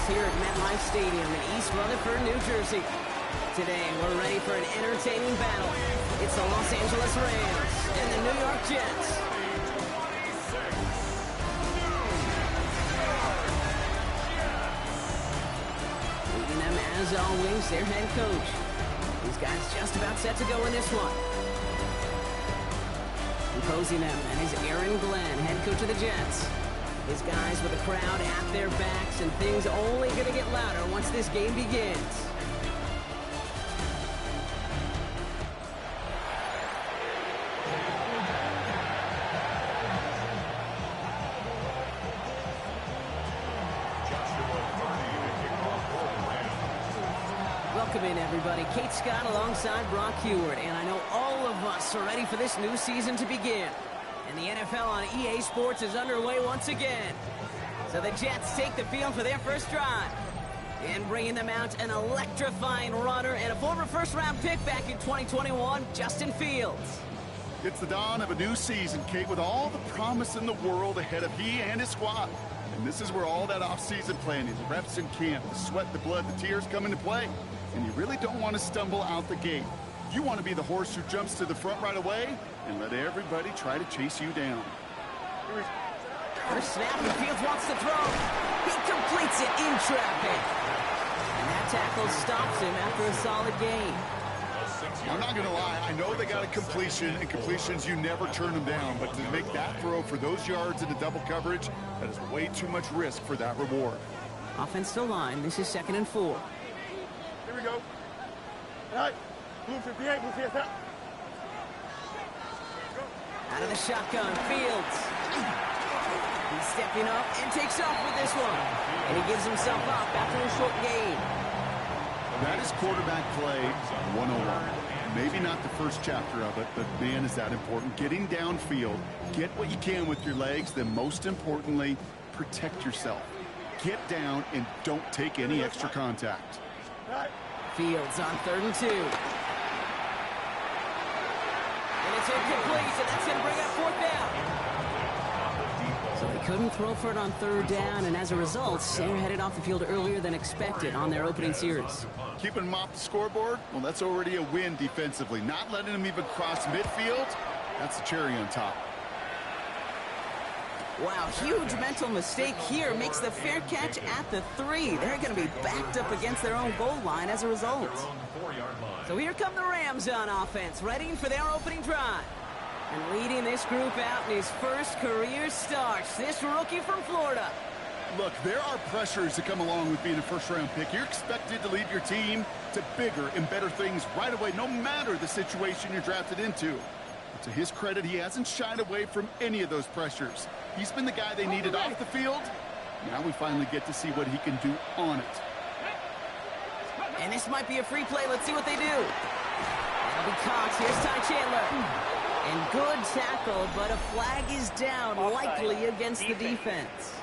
Here at MetLife Stadium in East Rutherford, New Jersey. Today, we're ready for an entertaining battle. It's the Los Angeles Rams and the New York Jets. Leading them, as always, their head coach. These guys just about set to go in this one. Imposing them, and is Aaron Glenn, head coach of the Jets. His guys with the crowd at their backs, and things only going to get louder once this game begins. Welcome in, everybody. Kate Scott alongside Brock Heward, and I know all of us are ready for this new season to begin. And the NFL on EA Sports is underway once again. So the Jets take the field for their first drive. And bringing them out, an electrifying runner and a former first-round pick back in 2021, Justin Fields. It's the dawn of a new season, Kate, with all the promise in the world ahead of he and his squad. And this is where all that off-season planning, the reps in camp, the sweat, the blood, the tears come into play. And you really don't want to stumble out the gate. You want to be the horse who jumps to the front right away and let everybody try to chase you down. First snap, and Fields wants to throw. He completes it in traffic. And that tackle stops him after a solid gain. I'm not going to lie. I know they got a completion, and completions, you never turn them down. But to make that throw for those yards into double coverage, that is way too much risk for that reward. Offensive line, this is 2nd and 4. Here we go. All right. Move 58, move 58. Out of the shotgun, Fields. He's stepping up and takes off with this one. And he gives himself up after a short gain. That is quarterback play 101. Maybe not the first chapter of it, but man, is that important. Getting downfield, get what you can with your legs, then most importantly, protect yourself. Get down and don't take any extra contact. Fields on 3rd and 2. It's incomplete, so that's going to bring up 4th down. So they couldn't throw for it on 3rd down, and as a result, they're headed off the field earlier than expected on their opening series. Keeping them off the scoreboard? Well, that's already a win defensively. Not letting them even cross midfield, that's the cherry on top. Wow, huge mental mistake here. Makes the fair catch at the 3. They're going to be backed up against their own goal line as a result. So here come the Rams on offense, ready for their opening drive. And leading this group out in his first career starts, this rookie from Florida. Look, there are pressures that come along with being a first-round pick. You're expected to lead your team to bigger and better things right away, no matter the situation you're drafted into. But to his credit, he hasn't shied away from any of those pressures. He's been the guy they needed off the field. Now we finally get to see what he can do on it. And this might be a free play. Let's see what they do. That'll be Cox. Here's Ty Chandler. And good tackle, but a flag is down, likely against the defense.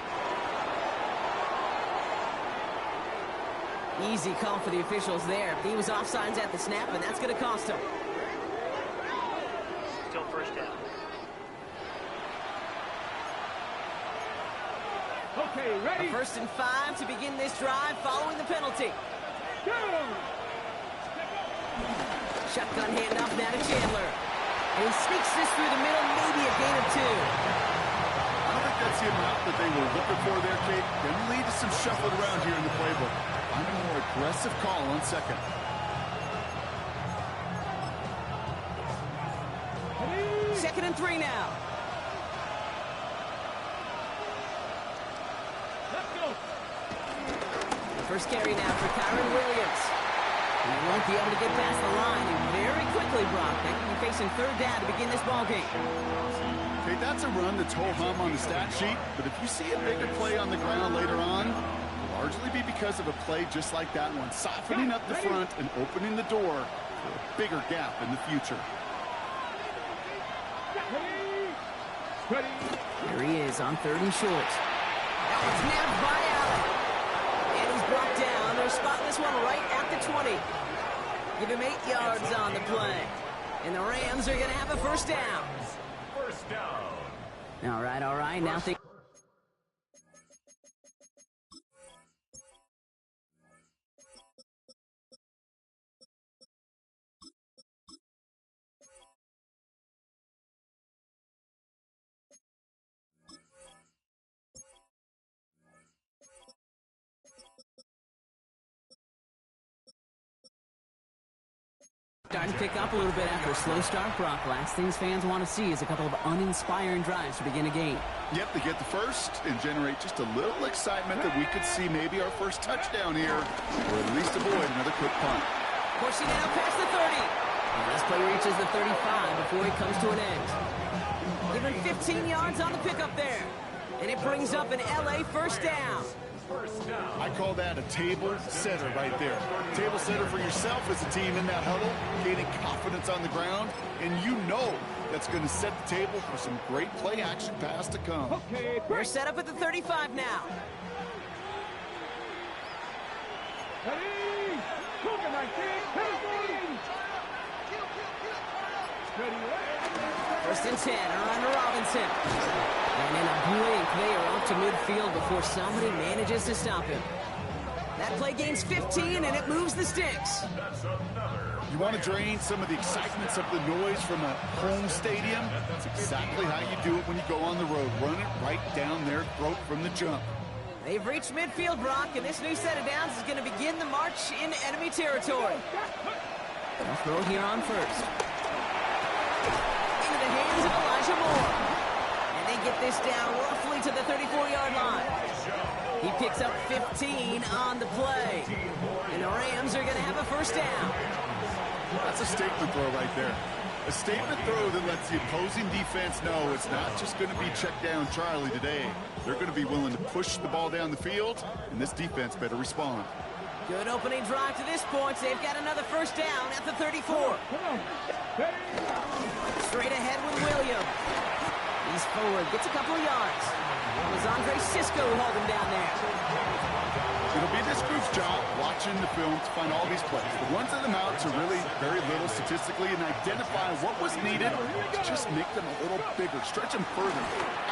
Easy call for the officials there. He was offsides at the snap, and that's going to cost him. Still first down. Okay, ready? A 1st and 5 to begin this drive following the penalty. Shotgun handoff now to Chandler. And he sneaks this through the middle, maybe a gain of 2. I don't think that's the amount that they were looking for there, Kate. Going to lead to some shuffling around here in the playbook. Find a more aggressive call on second. Second and 3 now. Let's go. First carry now for Kyron Williams. He won't be able to get past the line, and very quickly, Brock, they can be facing third down to begin this ballgame. Okay, that's a run that's ho-hum on the stat sheet, but if you see a bigger play on the ground later on, it'll largely be because of a play just like that one, softening up the front and opening the door for a bigger gap in the future. Here he is on 3rd and short. That one's nabbed by Allen. And he's brought down. They're spotting this one right at the 20. Give him 8 yards on the play. And the Rams are going to have a first down. First down. All right. Now think. Starting to pick up a little bit after a slow start, Brock. Last things fans want to see is a couple of uninspiring drives to begin a game. Yep, they get the first and generate just a little excitement that we could see maybe our first touchdown here, or at least avoid another quick punt. Pushing it out past the 30. And this play reaches the 35 before it comes to an end. Given 15 yards on the pickup there. And it brings up an LA first down. I call that a table setter right there. Table setter for yourself as a team in that huddle, gaining confidence on the ground, and you know that's going to set the table for some great play action pass to come. Okay, They're set up at the 35 now. ready. Cooking like this. First and 10 around to Robinson. And in a blink, they are up to midfield before somebody manages to stop him. That play gains 15, and it moves the sticks. You want to drain some of the excitements of the noise from a home stadium? That's exactly how you do it when you go on the road. Run it right down their throat from the jump. They've reached midfield, Brock, and this new set of downs is going to begin the march in enemy territory. They'll throw it here on first. Into the hands of Elijah Moore. And they get this down roughly to the 34-yard line. He picks up 15 on the play. And the Rams are going to have a first down. That's a statement throw right there. A statement throw that lets the opposing defense know it's not just going to be check down Charlie today. They're going to be willing to push the ball down the field, and this defense better respond. Good opening drive to this point. They've got another first down at the 34. Straight ahead with Williams. He's forward, gets a couple of yards. It was Andre Cisco who held him down there. It'll be this group's job watching the film to find all these plays. The ones that amount to really very little statistically and identify what was needed to just make them a little bigger, stretch them further.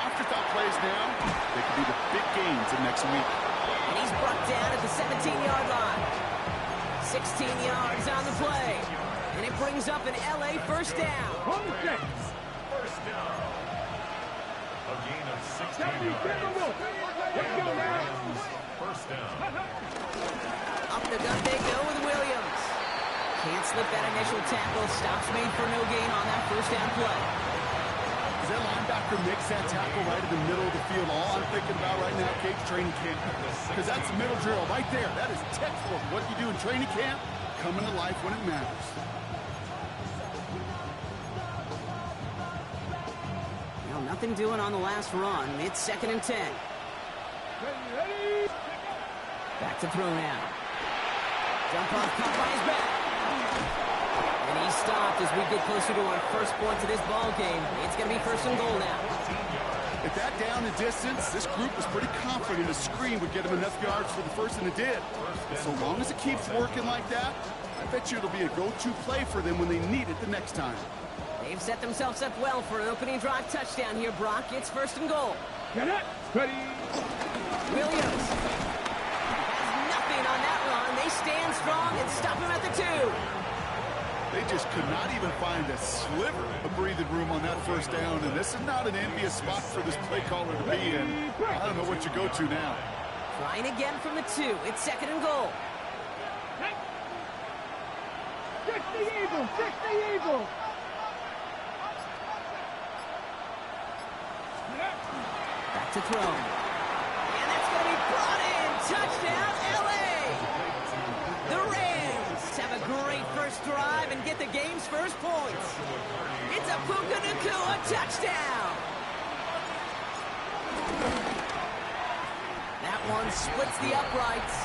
Afterthought plays now, they could be the big gains of next week. And he's brought down at the 17-yard line. 16 yards on the play. And it brings up an LA first down. First down. A gain of 16 yards. First down. Up the gut they go with Williams. Can't slip that initial tackle. Stops made for no gain on that first down play. As that linebacker makes that tackle right in the middle of the field, all I'm thinking about right now, Cape's training camp. Because that's the middle drill right there. That is textbook. What you do in training camp, coming to life when it matters. Well, nothing doing on the last run. It's 2nd and 10. Back to throw now. Jump off, caught by his back. And he stopped as we get closer to our first point to this ball game. It's going to be 1st and goal now. At that down and distance, this group was pretty confident a screen would get them enough yards for the first, and it did. And so long as it keeps working like that, I bet you it'll be a go-to play for them when they need it the next time. They've set themselves up well for an opening drive touchdown here, Brock. It's 1st and goal. Get it. Ready. Williams has nothing on that run. They stand strong and stop him at the 2. They just could not even find a sliver of breathing room on that first down, and this is not an envious spot for this play caller to be in. I don't know what you go to now. Trying again from the 2. It's 2nd and goal. Fix the Eagles! Fix the Eagles! Back to throw. And that's going to be brought in. Touchdown, L.A. The Rams have a great first drive and get the game's first points. It's a Puka Nacua touchdown. That one splits the uprights.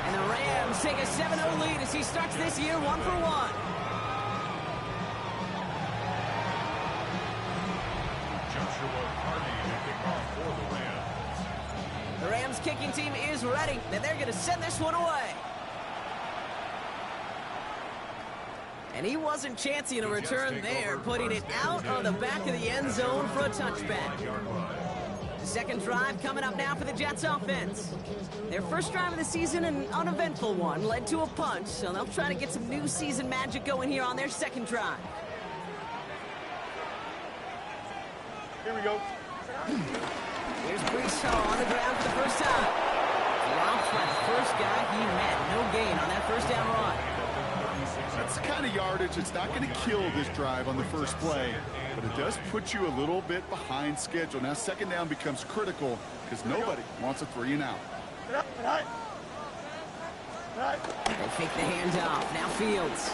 And the Rams take a 7-0 lead as he starts this year 1-for-1. The Rams kicking team is ready, and they're going to send this one away. And he wasn't chancing a return there, putting it out of the back of the end zone for a touchback. The second drive coming up now for the Jets offense. Their first drive of the season, an uneventful one, led to a punch, so they'll try to get some new season magic going here on their second drive. Here we go. Here's Brees Hall on the ground for the first time. Dropped by the first guy he met. No gain on that first down run. That's the kind of yardage that's not going to kill this drive on the first play, but it does put you a little bit behind schedule. Now second down becomes critical because nobody wants a 3-and-out. They fake the handoff. Now Fields.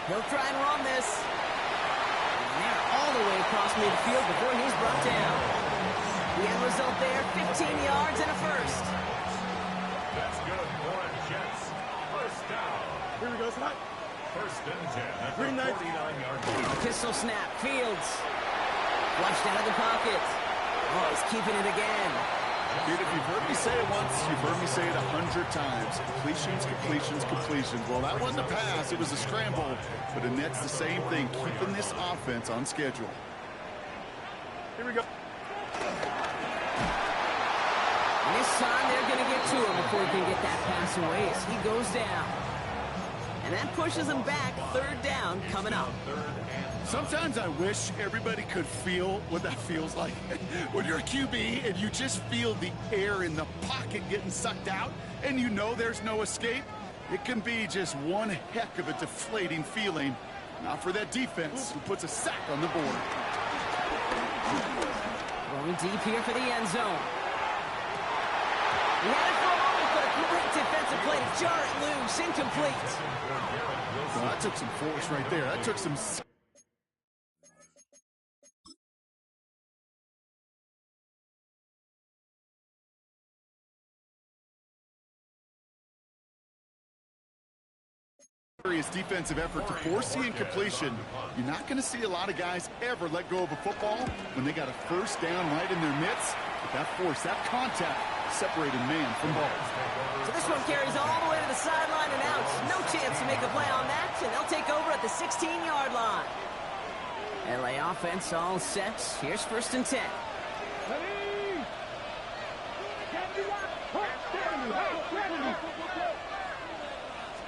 He'll try and run this. And they're all the way across midfield before he's brought down. The end result there, 15 yards and a first. That's good for the Jets. First down. Here we go, tonight. First and 10 at the Green knight. 49-yard line. Pistol snap. Fields. Flushed out of the pocket. Oh, he's keeping it again. Dude, if you've heard me say it once, you've heard me say it 100 times. Completions, completions, completions. Well, that wasn't a pass. It was a scramble. But the Nets, the same thing, keeping this offense on schedule. Here we go. And this time, they're going to get to him before he can get that pass away as he goes down. And that pushes him back. Third down coming up. Sometimes I wish everybody could feel what that feels like. When you're a QB and you just feel the air in the pocket getting sucked out and you know there's no escape, it can be just one heck of a deflating feeling. Not for that defense who puts a sack on the board. Going deep here for the end zone. He had it for a moment, but a great defensive play to jar it loose. Incomplete. Well, that took some force right there. That took some... serious defensive effort to force the incompletion. You're not going to see a lot of guys ever let go of a football when they got a first down right in their midst. But that force, that contact, separated man from ball. So this one carries all the way to the sideline and out. No chance to make a play on that, and they'll take over at the 16-yard line. LA offense all set. Here's first and 10. Ready? Get me up. Let's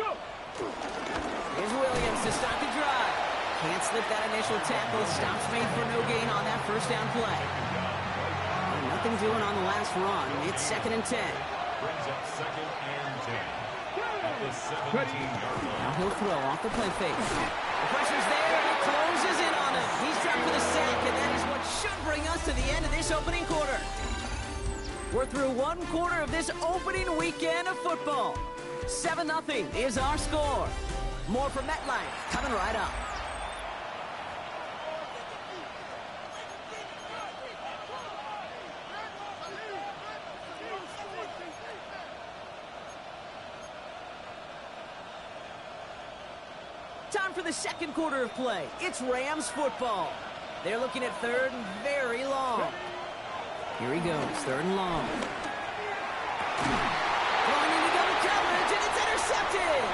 go. Here's Williams to start the drive. Can't slip that initial tackle. Stops made for no gain on that first down play. And nothing doing on the last run. It's second and 10. Brings up second and 10 at the 17-yard line. Now he'll throw off the play fake. The pressure's there, and it closes in on him. He's dropped for the sack, and that is what should bring us to the end of this opening quarter. We're through one quarter of this opening weekend of football. 7-0 is our score. More from MetLife coming right up. Time for the second quarter of play. It's Rams football. They're looking at third and very long. Here he goes, third and long. Going into double coverage, and it's intercepted.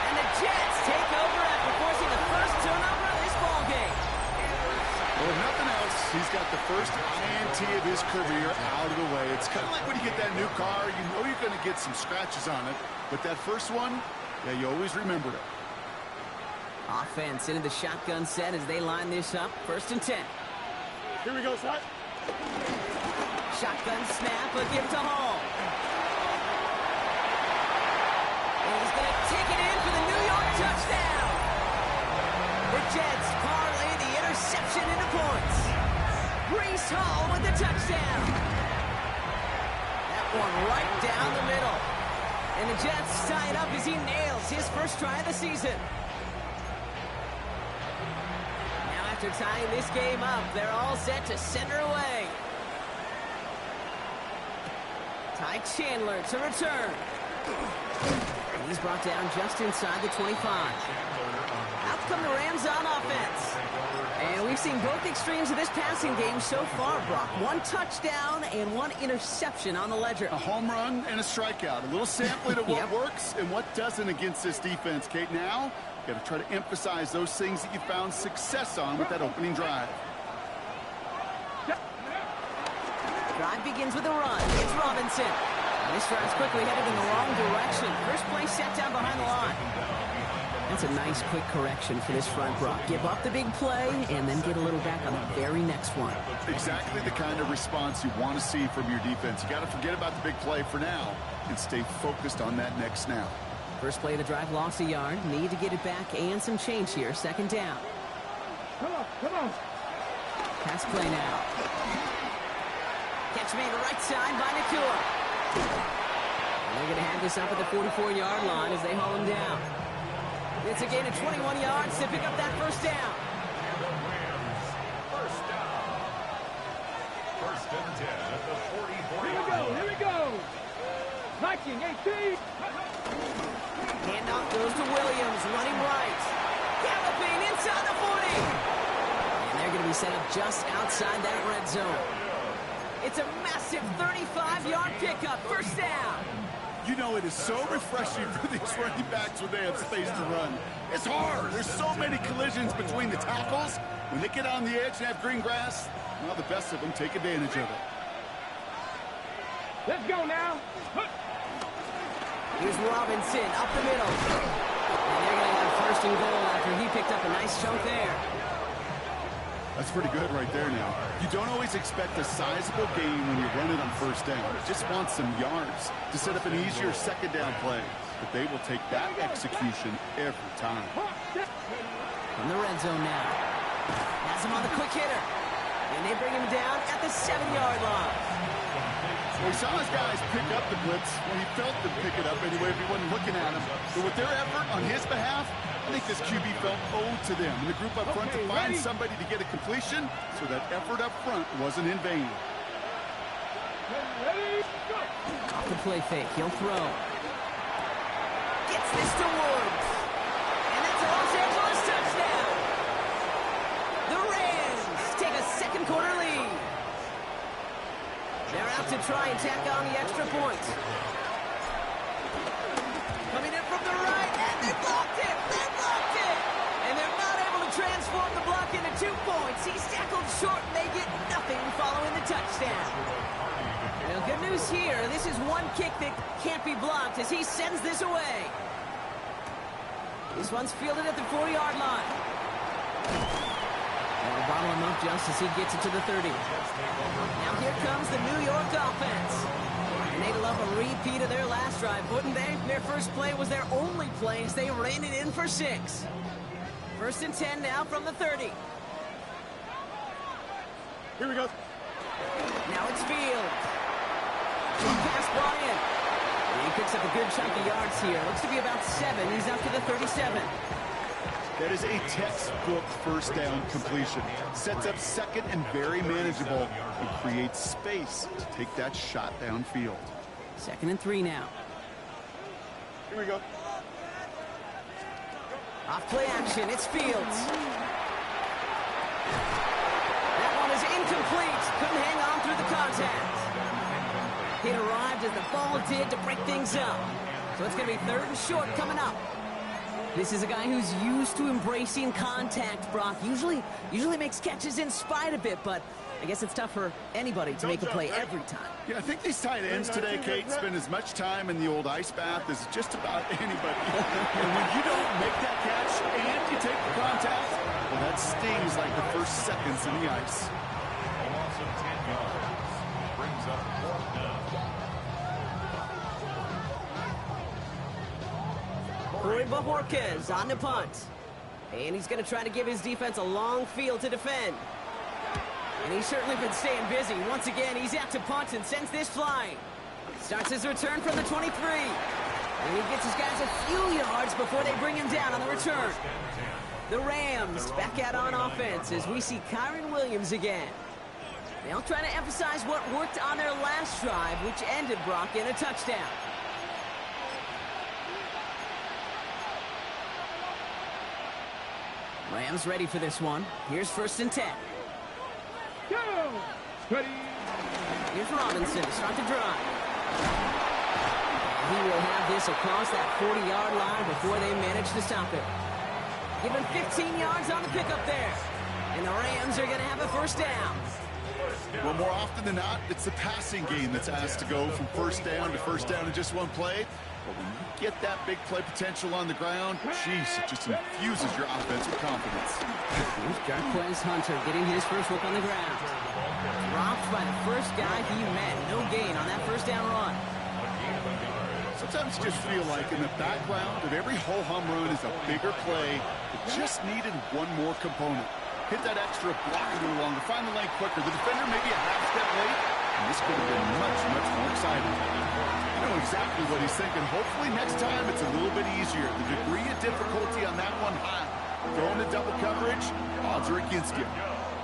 And the Jets take over after forcing the first turnover of this ballgame. Well, if nothing else, he's got the first INT of his career out of the way. It's kind of like when you get that new car, you know you're going to get some scratches on it, but that first one, yeah, you always remember it. Offense into the shotgun set as they line this up. 1st and 10. Here we go, son. Shotgun snap, a give to Hall. And he's going to take it in for the New York touchdown. The Jets parlay the interception into points. Breece Hall with the touchdown. That one right down the middle. And the Jets tie it up as he nails his first try of the season. Now after tying this game up, they're all set to send her away. Ty Chandler to return. And he's brought down just inside the 25. Out come the Rams on offense. And we've seen both extremes of this passing game so far, Brock. 1 touchdown and 1 interception on the ledger. A home run and a strikeout. A little sampling of what works and what doesn't against this defense, Kate. Now, you got to try to emphasize those things that you found success on with that opening drive. Drive begins with a run. It's Robinson. And this drive's quickly headed in the wrong direction. First play set down behind the line. That's a nice quick correction for this front, Brock. Give up the big play and then get a little back on the very next one. Exactly the kind of response you want to see from your defense. You got to forget about the big play for now and stay focused on that next snap. First play of the drive lost a yard. Need to get it back and some change here. 2nd down. Come on. Pass play now. Catch made right side by Nakua. And they're going to have this up at the 44-yard line as they haul him down. It's a gain of 21 yards to pick up that first down. First down. 1st and 10 at the 44. Here we go. Viking 18. Handoff goes to Williams, running right. Galloping inside the 40. And they're going to be set up just outside that red zone. It's a massive 35-yard pickup. First down. You know, it is so refreshing for these running backs when they have space to run. It's hard. There's so many collisions between the tackles. When they get on the edge and have green grass, well, the best of them take advantage of it. Let's go now. Here's Robinson up the middle. And they're going to have 1st and goal after he picked up a nice chunk there. That's pretty good right there now. You don't always expect a sizable gain when you run it on 1st down. You just want some yards to set up an easier 2nd down play. But they will take that execution every time. From the red zone now. Has him on the quick hitter. And they bring him down at the 7-yard line. Well, we saw his guys pick up the blitz. Well, he felt them pick it up anyway if he wasn't looking at him. But with their effort on his behalf, I think this QB felt owed to them and the group up front to find somebody to get a completion, so that effort up front wasn't in vain. Off the play fake, he'll throw. Gets this to Woods. And that's a Los Angeles touchdown. The Rams take a 2nd quarter lead. They're out to try and tack on the extra point. Coming in from the right, and they blocked it! They blocked it! And they're not able to transform the block into 2 points. He's tackled short, and they get nothing following the touchdown. Well, good news here. This is one kick that can't be blocked as he sends this away. This one's fielded at the 4-yard line. They'll bottle him up just as he gets it to the 30. Now here comes the New York offense. And they'd love a repeat of their last drive, wouldn't they? Their first play was their only play as they ran it in for 6. 1st and 10 now from the 30. Here we go. Now it's Fields. Pass brought in. And he picks up a good chunk of yards here. Looks to be about 7. He's up to the 37. That is a textbook 1st down completion. Sets up 2nd and very manageable and creates space to take that shot downfield. 2nd and 3 now. Here we go. Off play action, it's Fields. That one is incomplete. Couldn't hang on through the contact. It arrived as the ball did to break things up. So it's going to be 3rd and short coming up. This is a guy who's used to embracing contact, Brock. Usually makes catches in spite of it, but I guess it's tough for anybody to make a play every time. Yeah, I think these tight ends today, Kate, spend as much time in the old ice bath as just about anybody. And when you don't make that catch and you take the contact, well, that stings like the first seconds in the ice. A loss of 10 yards brings up 4th down. Corey Bajorquez on the punt. And he's going to try to give his defense a long field to defend. And he's certainly been staying busy. Once again, he's out to punt and sends this flying. Starts his return from the 23. And he gets his guys a few yards before they bring him down on the return. The Rams back out on offense as we see Kyron Williams again. They'll try to emphasize what worked on their last drive, which ended, Brock, in a touchdown. Rams ready for this one. Here's 1st and 10. Go! Ready. Here's Robinson to start the drive. He will have this across that 40-yard line before they manage to stop it. Given 15 yards on the pickup there. And the Rams are going to have a 1st down. Well, more often than not, it's the passing game that's asked to go from 1st down to 1st down in just one play. But when you get that big play potential on the ground, geez, it just infuses your offense with confidence. Here's Jarquez Hunter getting his first look on the ground. Dropped by the first guy he met. No gain on that 1st down run. Sometimes you just feel like in the background of every ho-hum run is a bigger play that just needed one more component. Hit that extra block a little longer, find the lane quicker. The defender maybe a half step late, and this could have been much, much more exciting. You know exactly what he's thinking. Hopefully next time it's a little bit easier. The degree of difficulty on that one high. Throwing to double coverage, odds are against you.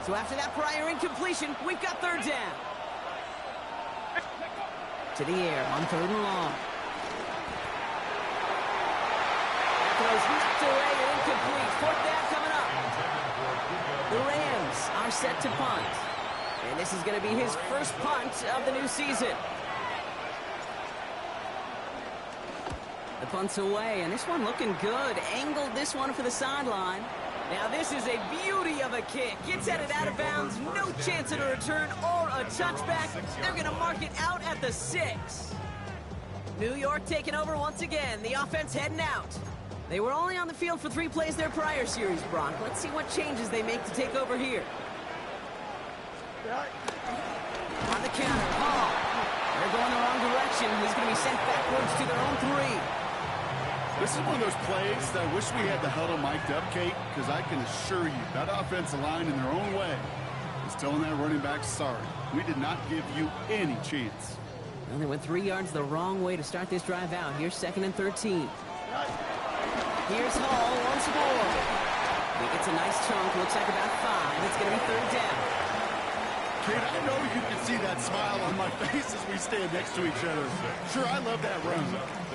So after that prior incompletion, we've got 3rd down. To the air on 3rd and long. That throw's knocked away and incomplete. 4th down coming up. The Rams are set to punt. And this is going to be his first punt of the new season. The punt's away, and this one looking good. Angled this one for the sideline. Now this is a beauty of a kick. Gets headed out of bounds. No chance of a return or a touchback. They're going to mark it out at the 6. New York taking over once again. The offense heading out. They were only on the field for 3 plays their prior series, Brock. Let's see what changes they make to take over here. On the counter, Hall. They're going the wrong direction. He's going to be sent backwards to their own 3. This is one of those plays that I wish we had the huddle mic'd up, Kate, because I can assure you that offensive line in their own way is telling that running back, sorry, we did not give you any chance. Well, they went 3 yards the wrong way to start this drive out. Here's 2nd and 13. Here's Hall once more. He gets a nice chunk, looks like about 5. It's going to be 3rd down. Kate, I know you can see that smile on my face as we stand next to each other. Sure, I love that run.